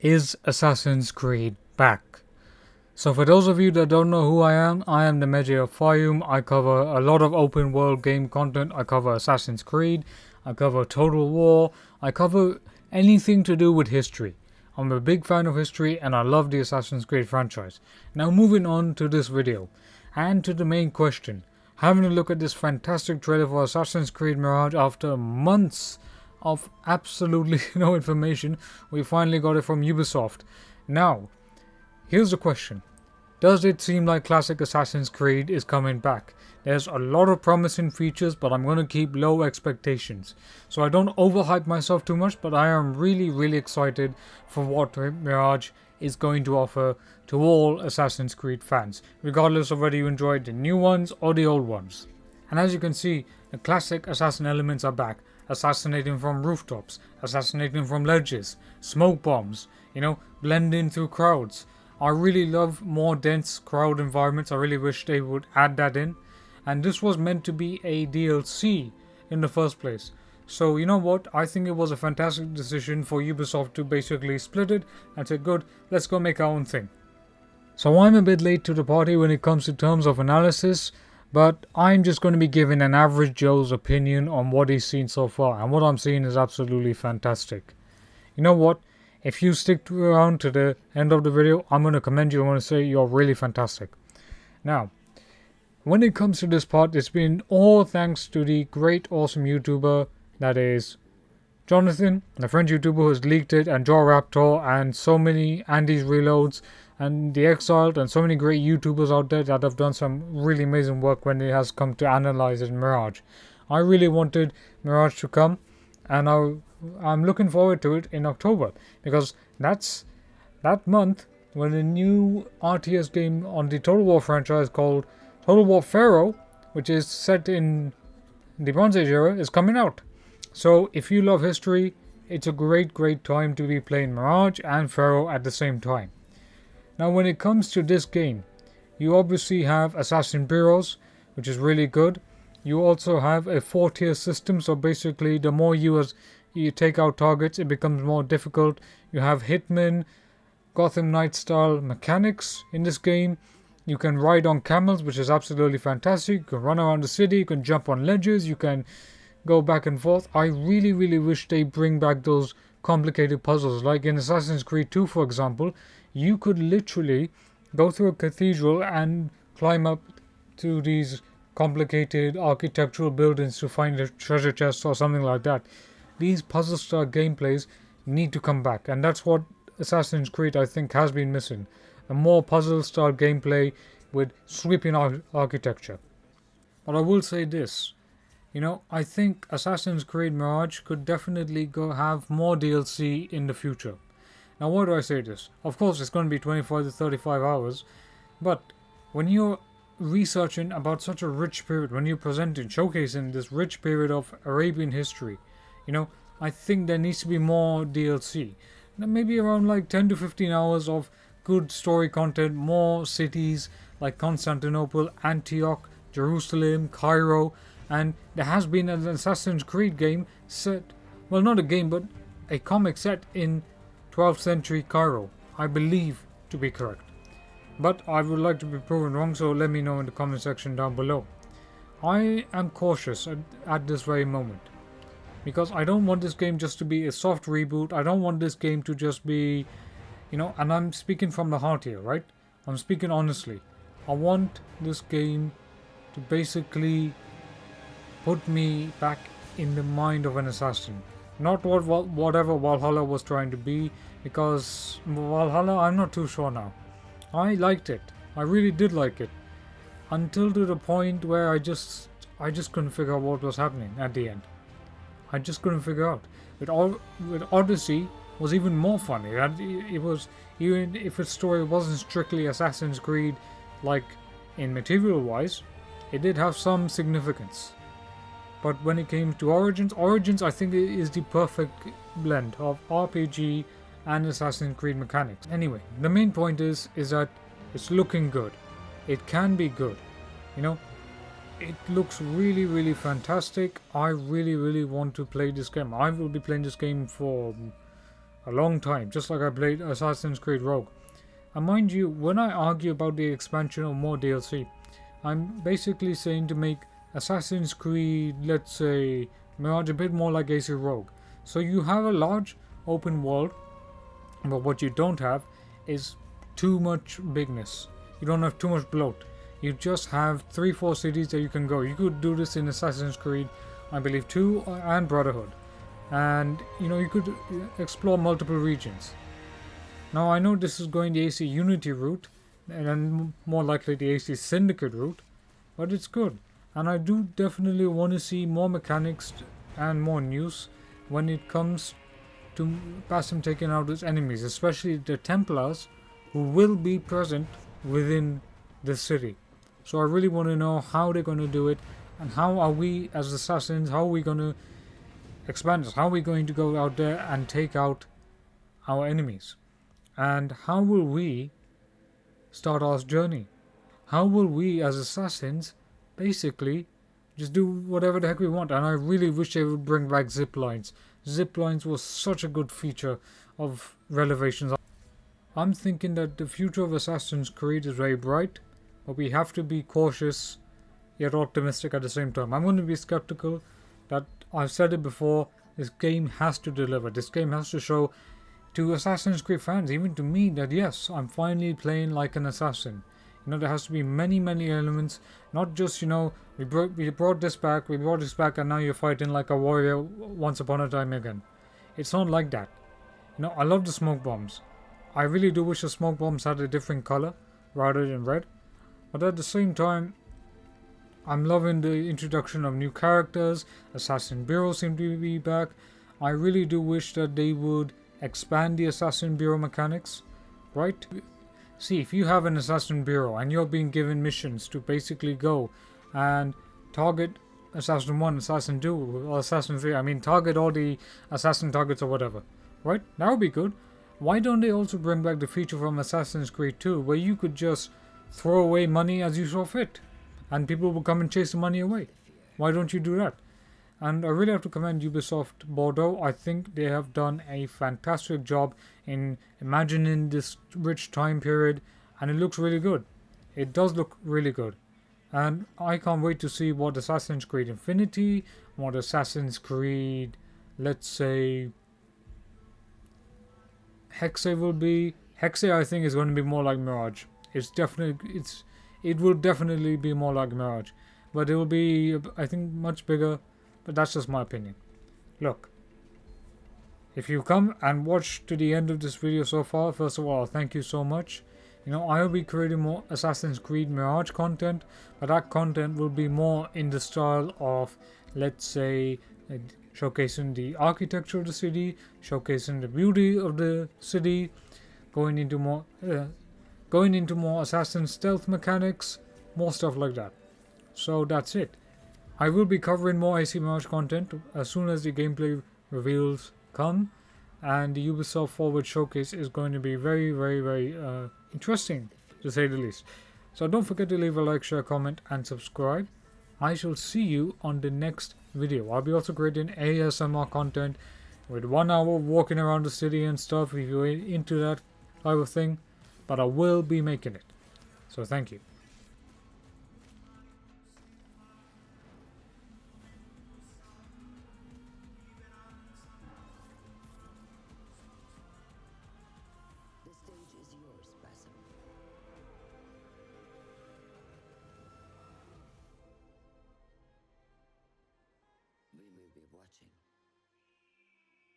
Is Assassin's Creed back? So for those of you that don't know who I am the Meji of Fayum. I cover a lot of open world game content. I cover Assassin's Creed, I cover Total War, I cover anything to do with history. I'm a big fan of history and I love the Assassin's Creed franchise. Now moving on to this video and to the main question. Having a look at this fantastic trailer for Assassin's Creed Mirage after months of absolutely no information, we finally got it from Ubisoft. Now, here's the question. Does it seem like classic Assassin's Creed is coming back? There's a lot of promising features, but I'm going to keep low expectations. So I don't overhype myself too much, but I am really excited for what Mirage is going to offer to all Assassin's Creed fans, regardless of whether you enjoyed the new ones or the old ones. And as you can see, the classic assassin elements are back. Assassinating from rooftops, assassinating from ledges, smoke bombs, blending through crowds. I really love more dense crowd environments. I really wish they would add that in. And this was meant to be a DLC in the first place. So you know what? I think it was a fantastic decision for Ubisoft to basically split it and say, good, let's go make our own thing. So I'm a bit late to the party when it comes to terms of analysis, but I'm just going to be giving an average Joe's opinion on what he's seen so far, and what I'm seeing is absolutely fantastic. You know what? If you stick around to the end of the video, I'm going to commend you. I'm going to say you're really fantastic. Now, when it comes to this part, it's been all thanks to the great, awesome YouTuber that is Jonathan, the French YouTuber who has leaked it, and Joe Raptor, and so many Andy's Reloads, and The Exiled, and so many great YouTubers out there that have done some really amazing work when it has come to analyzing Mirage. I really wanted Mirage to come, and I'm looking forward to it in October, because that's that month when a new RTS game on the Total War franchise called Total War Pharaoh, which is set in the Bronze Age era, is coming out. So if you love history, it's a great time to be playing Mirage and Pharaoh at the same time. Now when it comes to this game, you obviously have Assassin Bureaus, which is really good. You also have a 4-tier system, so basically the more you take out targets, it becomes more difficult. You have Hitman, Gotham Knight style mechanics in this game. You can ride on camels, which is absolutely fantastic. You can run around the city, you can jump on ledges, you can go back and forth. I really wish they bring back those complicated puzzles. Like in Assassin's Creed 2, for example, you could literally go through a cathedral and climb up to these complicated architectural buildings to find a treasure chest or something like that. These puzzle style gameplays need to come back, and that's what Assassin's Creed I think has been missing. A more puzzle style gameplay with sweeping architecture. But I will say this, I think Assassin's Creed Mirage could definitely have more DLC in the future. Now why do I say this? Of course it's going to be 25 to 35 hours, but when you're researching about such a rich period, when you're presenting, showcasing this rich period of Arabian history, I think there needs to be more DLC. Maybe around like 10 to 15 hours of good story content, more cities like Constantinople, Antioch, Jerusalem, Cairo, and there has been an Assassin's Creed game set, well not a game but a comic set in 12th century Cairo, I believe to be correct. But I would like to be proven wrong, so let me know in the comment section down below. I am cautious at this very moment, because I don't want this game just to be a soft reboot. I don't want this game to just be, and I'm speaking from the heart here, right? I'm speaking honestly. I want this game to basically put me back in the mind of an assassin. Not whatever Valhalla was trying to be, because Valhalla, I'm not too sure now. I liked it. I really did like it. Until to the point where I just couldn't figure out what was happening at the end. I just couldn't figure out. With Odyssey was even more funny. It was, even if its story wasn't strictly Assassin's Creed, like in material wise, it did have some significance. But when it came to Origins I think it is the perfect blend of RPG and Assassin's Creed mechanics. Anyway, the main point is that it's looking good. It can be good. It looks really fantastic. I really want to play this game. I will be playing this game for a long time, just like I played Assassin's Creed Rogue. And mind you, when I argue about the expansion or more DLC, I'm basically saying to make Assassin's Creed, let's say, Mirage a bit more like AC Rogue. So you have a large open world, but what you don't have is too much bigness. You don't have too much bloat. You just have 3-4 cities that you can go. You could do this in Assassin's Creed, I believe 2 and Brotherhood. And you could explore multiple regions. Now I know this is going the AC Unity route, and then more likely the AC Syndicate route, but it's good. And I do definitely want to see more mechanics and more news when it comes to Basim taking out his enemies, especially the Templars, who will be present within the city. So I really want to know how they're going to do it, and how are we as assassins, how are we going to expand this, how are we going to go out there and take out our enemies, and how will we start our journey? How will we as assassins basically just do whatever the heck we want? And I really wish they would bring back zip lines. Zip lines was such a good feature of Revelations. I'm thinking that the future of Assassin's Creed is very bright, but we have to be cautious yet optimistic at the same time. I'm going to be skeptical that I've said it before, this game has to deliver. This game has to show to Assassin's Creed fans, even to me, that yes, I'm finally playing like an assassin. There has to be many elements, not just, we brought this back, and now you're fighting like a warrior once upon a time again. It's not like that. I love the smoke bombs. I really do wish the smoke bombs had a different color rather than red. But at the same time, I'm loving the introduction of new characters. Assassin Bureau seem to be back. I really do wish that they would expand the Assassin Bureau mechanics, right? See, if you have an Assassin Bureau and you're being given missions to basically go and target Assassin 1, Assassin 2, or Assassin 3, target all the Assassin targets or whatever, right? That would be good. Why don't they also bring back the feature from Assassin's Creed 2 where you could just throw away money as you saw fit and people will come and chase the money away? Why don't you do that? And I really have to commend Ubisoft Bordeaux. I think they have done a fantastic job in imagining this rich time period, and it looks really good. It does look really good. And I can't wait to see what Assassin's Creed Infinity, what Assassin's Creed, let's say, Hexe will be. Hexe, I think, is going to be more like Mirage. It will definitely be more like Mirage. But it will be, I think, much bigger. But that's just my opinion. Look, if you come and watch to the end of this video so far, first of all, thank you so much. I will be creating more Assassin's Creed Mirage content, but that content will be more in the style of, let's say, showcasing the architecture of the city, showcasing the beauty of the city, going into more assassin stealth mechanics, more stuff like that. So that's it. I will be covering more AC Mirage content as soon as the gameplay reveals come, and the Ubisoft Forward Showcase is going to be very interesting, to say the least. So don't forget to leave a like, share, comment and subscribe. I shall see you on the next video. I'll be also creating ASMR content with 1 hour walking around the city and stuff if you're into that type of thing, but I will be making it. So thank you. The stage is yours, Basim. We will be watching.